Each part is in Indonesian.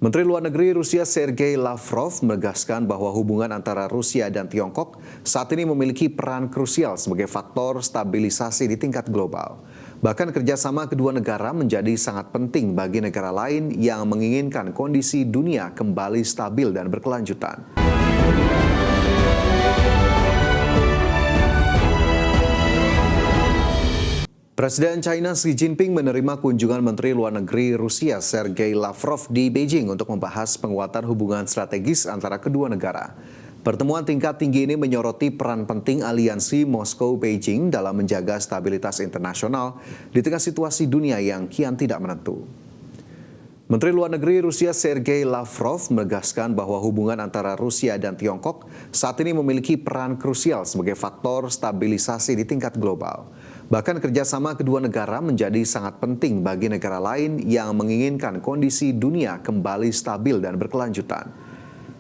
Menteri Luar Negeri Rusia Sergei Lavrov menegaskan bahwa hubungan antara Rusia dan Tiongkok saat ini memiliki peran krusial sebagai faktor stabilisasi di tingkat global. Bahkan kerjasama kedua negara menjadi sangat penting bagi negara lain yang menginginkan kondisi dunia kembali stabil dan berkelanjutan. Presiden China Xi Jinping menerima kunjungan Menteri Luar Negeri Rusia Sergei Lavrov di Beijing untuk membahas penguatan hubungan strategis antara kedua negara. Pertemuan tingkat tinggi ini menyoroti peran penting aliansi Moskow-Beijing dalam menjaga stabilitas internasional di tengah situasi dunia yang kian tidak menentu. Menteri Luar Negeri Rusia Sergei Lavrov menegaskan bahwa hubungan antara Rusia dan Tiongkok saat ini memiliki peran krusial sebagai faktor stabilisasi di tingkat global. Bahkan kerjasama kedua negara menjadi sangat penting bagi negara lain yang menginginkan kondisi dunia kembali stabil dan berkelanjutan.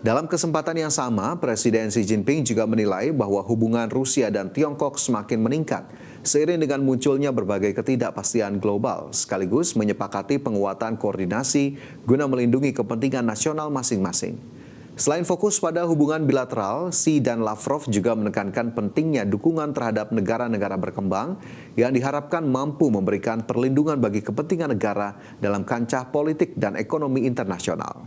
Dalam kesempatan yang sama, Presiden Xi Jinping juga menilai bahwa hubungan Rusia dan Tiongkok semakin meningkat seiring dengan munculnya berbagai ketidakpastian global, sekaligus menyepakati penguatan koordinasi guna melindungi kepentingan nasional masing-masing. Selain fokus pada hubungan bilateral, Xi dan Lavrov juga menekankan pentingnya dukungan terhadap negara-negara berkembang yang diharapkan mampu memberikan perlindungan bagi kepentingan negara dalam kancah politik dan ekonomi internasional.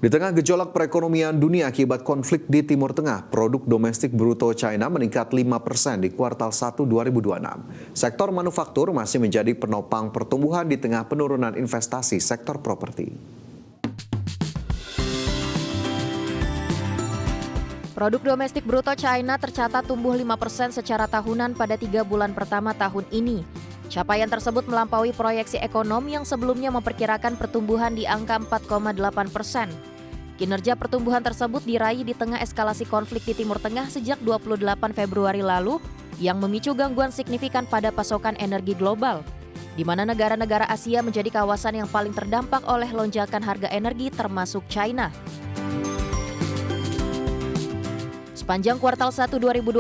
Di tengah gejolak perekonomian dunia akibat konflik di Timur Tengah, produk domestik bruto China meningkat 5% di kuartal 1 2026. Sektor manufaktur masih menjadi penopang pertumbuhan di tengah penurunan investasi sektor properti. Produk domestik bruto China tercatat tumbuh 5% secara tahunan pada 3 bulan pertama tahun ini. Capaian tersebut melampaui proyeksi ekonomi yang sebelumnya memperkirakan pertumbuhan di angka 4,8%. Kinerja pertumbuhan tersebut diraih di tengah eskalasi konflik di Timur Tengah sejak 28 Februari lalu yang memicu gangguan signifikan pada pasokan energi global, di mana negara-negara Asia menjadi kawasan yang paling terdampak oleh lonjakan harga energi termasuk China. Sepanjang kuartal 1 2026,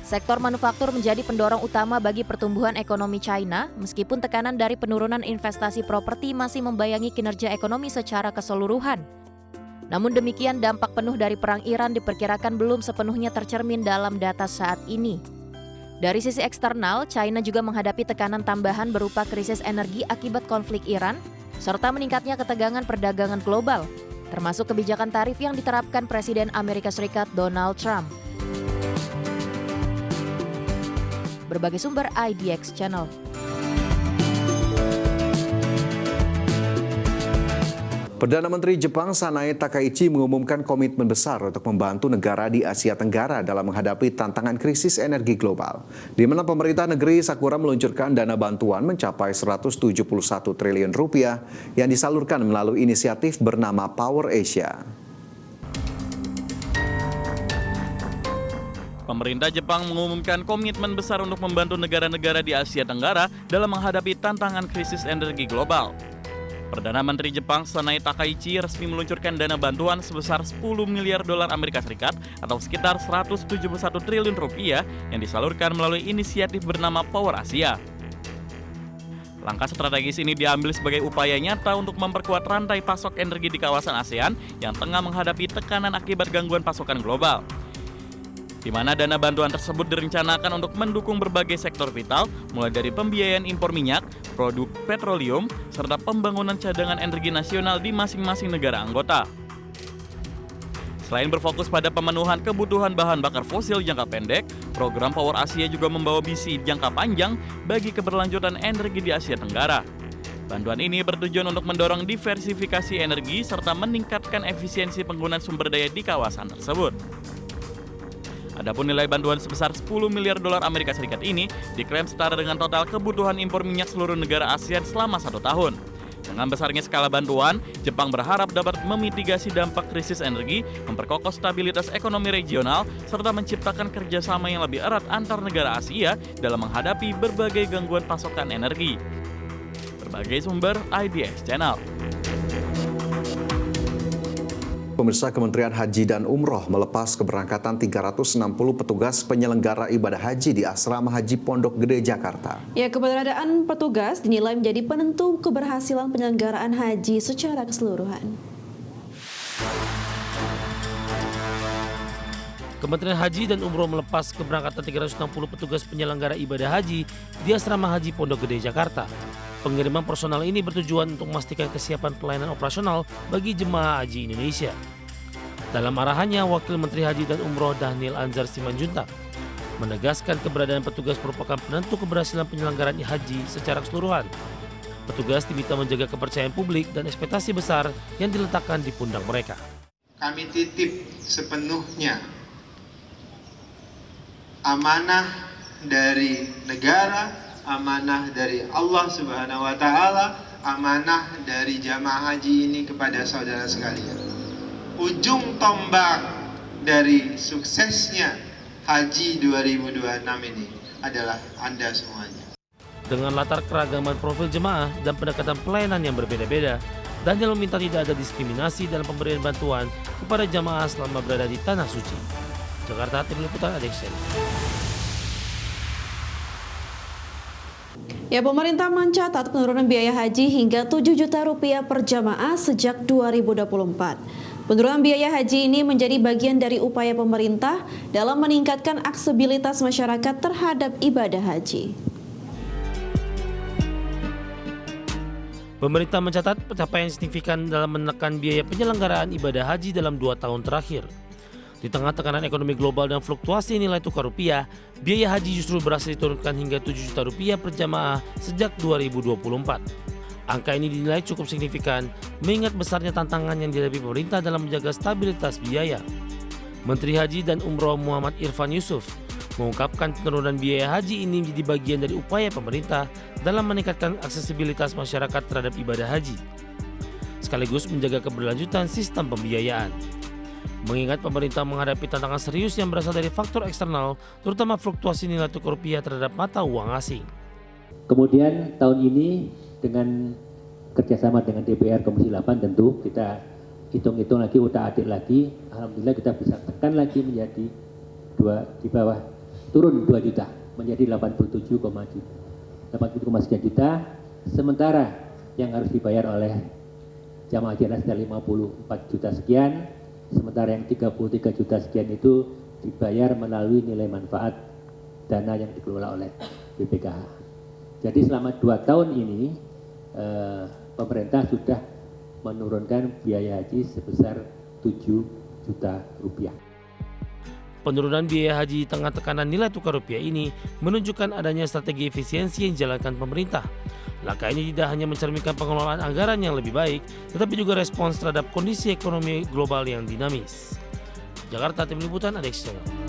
sektor manufaktur menjadi pendorong utama bagi pertumbuhan ekonomi China, meskipun tekanan dari penurunan investasi properti masih membayangi kinerja ekonomi secara keseluruhan. Namun demikian, dampak penuh dari perang Iran diperkirakan belum sepenuhnya tercermin dalam data saat ini. Dari sisi eksternal, China juga menghadapi tekanan tambahan berupa krisis energi akibat konflik Iran, serta meningkatnya ketegangan perdagangan global, termasuk kebijakan tarif yang diterapkan Presiden Amerika Serikat Donald Trump. Berbagai sumber IDX Channel. Perdana Menteri Jepang Sanae Takaichi mengumumkan komitmen besar untuk membantu negara di Asia Tenggara dalam menghadapi tantangan krisis energi global, di mana pemerintah negeri Sakura meluncurkan dana bantuan mencapai 171 triliun rupiah yang disalurkan melalui inisiatif bernama Power Asia. Pemerintah Jepang mengumumkan komitmen besar untuk membantu negara-negara di Asia Tenggara dalam menghadapi tantangan krisis energi global. Perdana Menteri Jepang Sanae Takaichi resmi meluncurkan dana bantuan sebesar 10 miliar dolar Amerika Serikat atau sekitar 171 triliun rupiah yang disalurkan melalui inisiatif bernama Power Asia. Langkah strategis ini diambil sebagai upaya nyata untuk memperkuat rantai pasok energi di kawasan ASEAN yang tengah menghadapi tekanan akibat gangguan pasokan global, di mana dana bantuan tersebut direncanakan untuk mendukung berbagai sektor vital, mulai dari pembiayaan impor minyak, produk petroleum, serta pembangunan cadangan energi nasional di masing-masing negara anggota. Selain berfokus pada pemenuhan kebutuhan bahan bakar fosil jangka pendek, program Power Asia juga membawa misi jangka panjang bagi keberlanjutan energi di Asia Tenggara. Bantuan ini bertujuan untuk mendorong diversifikasi energi serta meningkatkan efisiensi penggunaan sumber daya di kawasan tersebut. Adapun nilai bantuan sebesar 10 miliar dolar Amerika Serikat ini diklaim setara dengan total kebutuhan impor minyak seluruh negara ASEAN selama 1 tahun. Dengan besarnya skala bantuan, Jepang berharap dapat memitigasi dampak krisis energi, memperkokoh stabilitas ekonomi regional, serta menciptakan kerjasama yang lebih erat antar negara Asia dalam menghadapi berbagai gangguan pasokan energi. Berbagai sumber IDX Channel. pemirsa, Kementerian Haji dan Umroh melepas keberangkatan 360 petugas penyelenggara ibadah haji di Asrama Haji Pondok Gede, Jakarta. Ya, keberadaan petugas dinilai menjadi penentu keberhasilan penyelenggaraan haji secara keseluruhan. Kementerian Haji dan Umroh melepas keberangkatan 360 petugas penyelenggara ibadah haji di Asrama Haji Pondok Gede, Jakarta. Pengiriman personal ini bertujuan untuk memastikan kesiapan pelayanan operasional bagi jemaah haji Indonesia. Dalam arahannya, Wakil Menteri Haji dan Umroh Dhanil Anzar Simanjuntak menegaskan keberadaan petugas merupakan penentu keberhasilan penyelenggaraan haji secara keseluruhan. Petugas diminta menjaga kepercayaan publik dan ekspektasi besar yang diletakkan di pundak mereka. Kami titip sepenuhnya amanah dari negara, amanah dari Allah Subhanahu wa Ta'ala, amanah dari jamaah haji ini kepada saudara sekalian. Ujung tombak dari suksesnya haji 2026 ini adalah Anda semuanya. Dengan latar keragaman profil jemaah dan pendekatan pelayanan yang berbeda-beda, Daniel meminta tidak ada diskriminasi dalam pemberian bantuan kepada jamaah selama berada di Tanah Suci. Jakarta, Tim Liputan ADXN. Ya, pemerintah mencatat penurunan biaya haji hingga 7 juta rupiah per jamaah sejak 2024. Penurunan biaya haji ini menjadi bagian dari upaya pemerintah dalam meningkatkan aksesibilitas masyarakat terhadap ibadah haji. Pemerintah mencatat pencapaian signifikan dalam menekan biaya penyelenggaraan ibadah haji dalam 2 tahun terakhir. Di tengah tekanan ekonomi global dan fluktuasi nilai tukar rupiah, biaya haji justru berhasil diturunkan hingga 7 juta rupiah per jamaah sejak 2024. Angka ini dinilai cukup signifikan mengingat besarnya tantangan yang dihadapi pemerintah dalam menjaga stabilitas biaya. Menteri Haji dan Umroh Muhammad Irfan Yusuf mengungkapkan penurunan biaya haji ini menjadi bagian dari upaya pemerintah dalam meningkatkan aksesibilitas masyarakat terhadap ibadah haji, sekaligus menjaga keberlanjutan sistem pembiayaan. Mengingat pemerintah menghadapi tantangan serius yang berasal dari faktor eksternal, terutama fluktuasi nilai tukar rupiah terhadap mata uang asing. Kemudian tahun ini dengan kerjasama dengan DPR Komisi 8 tentu kita hitung-hitung lagi, utak-atik lagi, alhamdulillah kita bisa tekan lagi menjadi di bawah, turun 2 juta menjadi 87,7 juta, sementara yang harus dibayar oleh jamaah haji sudah 54 juta sekian, sementara yang 33 juta sekian itu dibayar melalui nilai manfaat dana yang dikelola oleh BPKH. Jadi selama 2 tahun ini pemerintah sudah menurunkan biaya haji sebesar 7 juta rupiah. Penurunan biaya haji di tengah tekanan nilai tukar rupiah ini menunjukkan adanya strategi efisiensi yang dijalankan pemerintah. Langkah ini tidak hanya mencerminkan pengelolaan anggaran yang lebih baik, tetapi juga respons terhadap kondisi ekonomi global yang dinamis. Jakarta, Tim Liputan ADXN.